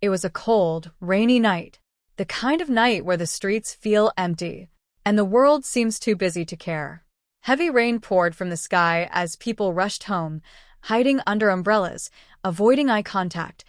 It was a cold, rainy night, the kind of night where the streets feel empty, and the world seems too busy to care. Heavy rain poured from the sky as people rushed home, hiding under umbrellas, avoiding eye contact,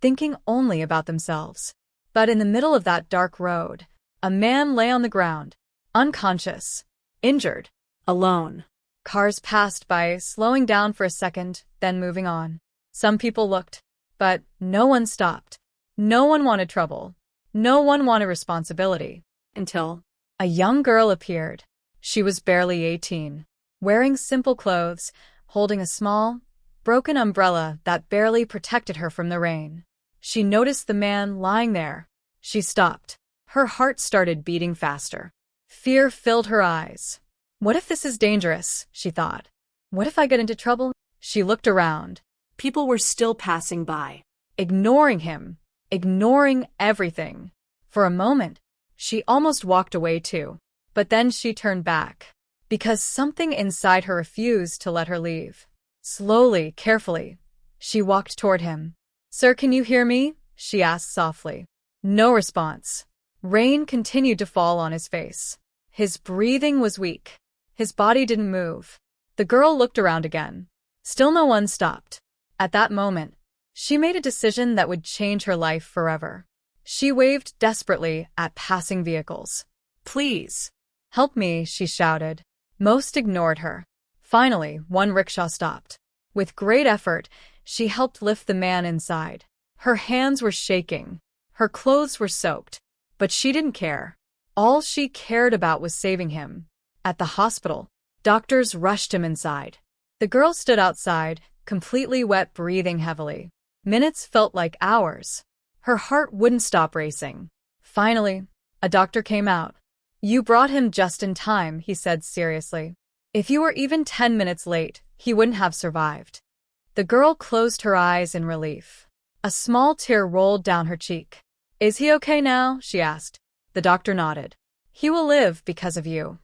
thinking only about themselves. But in the middle of that dark road, a man lay on the ground, unconscious, injured, alone. Cars passed by, slowing down for a second, then moving on. Some people looked, but no one stopped. No one wanted trouble. No one wanted responsibility. Until a young girl appeared. She was barely 18, wearing simple clothes, holding a small, broken umbrella that barely protected her from the rain. She noticed the man lying there. She stopped. Her heart started beating faster. Fear filled her eyes. What if this is dangerous? She thought. What if I get into trouble? She looked around. People were still passing by, ignoring him, ignoring everything. For a moment, she almost walked away too. But then she turned back, because something inside her refused to let her leave. Slowly, carefully, she walked toward him. "Sir, can you hear me?" she asked softly. No response. Rain continued to fall on his face. His breathing was weak. His body didn't move. The girl looked around again. Still no one stopped. At that moment, she made a decision that would change her life forever. She waved desperately at passing vehicles. "Please, help me," she shouted. Most ignored her. Finally, one rickshaw stopped. With great effort, she helped lift the man inside. Her hands were shaking. Her clothes were soaked. But she didn't care. All she cared about was saving him. At the hospital, doctors rushed him inside. The girl stood outside, completely wet, breathing heavily. Minutes felt like hours. Her heart wouldn't stop racing. Finally, a doctor came out. "You brought him just in time," he said seriously. "If you were even 10 minutes late, he wouldn't have survived." The girl closed her eyes in relief. A small tear rolled down her cheek. "Is he okay now?" she asked. The doctor nodded. "He will live because of you."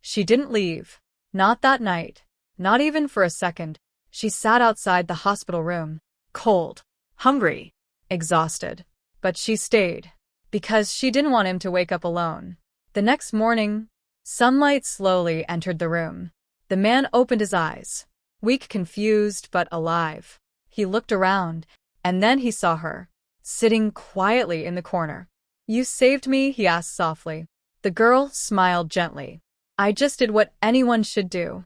She didn't leave. Not that night. Not even for a second. She sat outside the hospital room, cold, hungry, exhausted. But she stayed, because she didn't want him to wake up alone. The next morning, sunlight slowly entered the room. The man opened his eyes, weak, confused, but alive. He looked around, and then he saw her, sitting quietly in the corner. "You saved me?" he asked softly. The girl smiled gently. "I just did what anyone should do."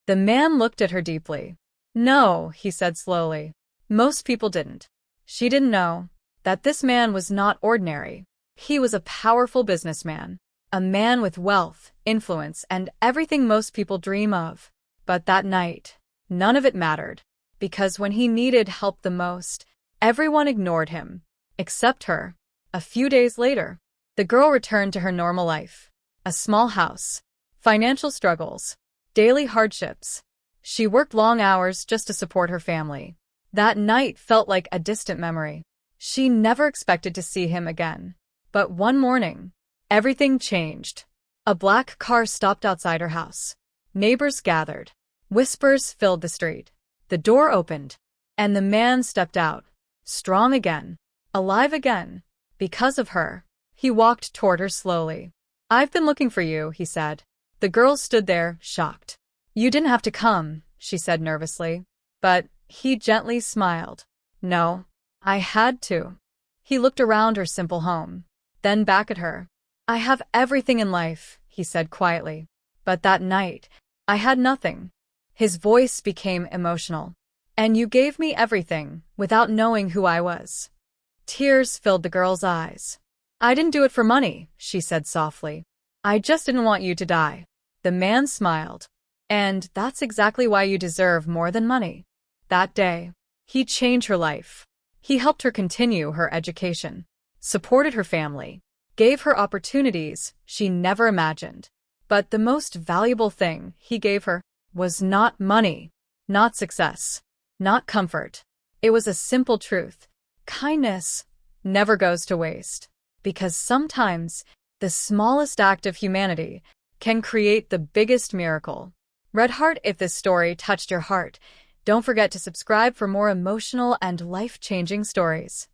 The man looked at her deeply. "No," he said slowly. "Most people didn't." She didn't know that this man was not ordinary. He was a powerful businessman, a man with wealth, influence, and everything most people dream of. But that night, none of it mattered, because when he needed help the most, everyone ignored him, except her. A few days later, the girl returned to her normal life. A small house, financial struggles, daily hardships. She worked long hours just to support her family. That night felt like a distant memory. She never expected to see him again. But one morning, everything changed. A black car stopped outside her house. Neighbors gathered. Whispers filled the street. The door opened, and the man stepped out, strong again, alive again. Because of her, he walked toward her slowly. "I've been looking for you," he said. The girl stood there, shocked. "You didn't have to come," she said nervously. But he gently smiled. "No, I had to." He looked around her simple home, then back at her. "I have everything in life," he said quietly. "But that night, I had nothing." His voice became emotional. "And you gave me everything, without knowing who I was." Tears filled the girl's eyes. "I didn't do it for money," she said softly. "I just didn't want you to die." The man smiled. "And that's exactly why you deserve more than money." That day, he changed her life. He helped her continue her education, supported her family, gave her opportunities she never imagined. But the most valuable thing he gave her was not money, not success, not comfort. It was a simple truth. Kindness never goes to waste, because sometimes the smallest act of humanity can create the biggest miracle. Red Heart, if this story touched your heart, don't forget to subscribe for more emotional and life-changing stories.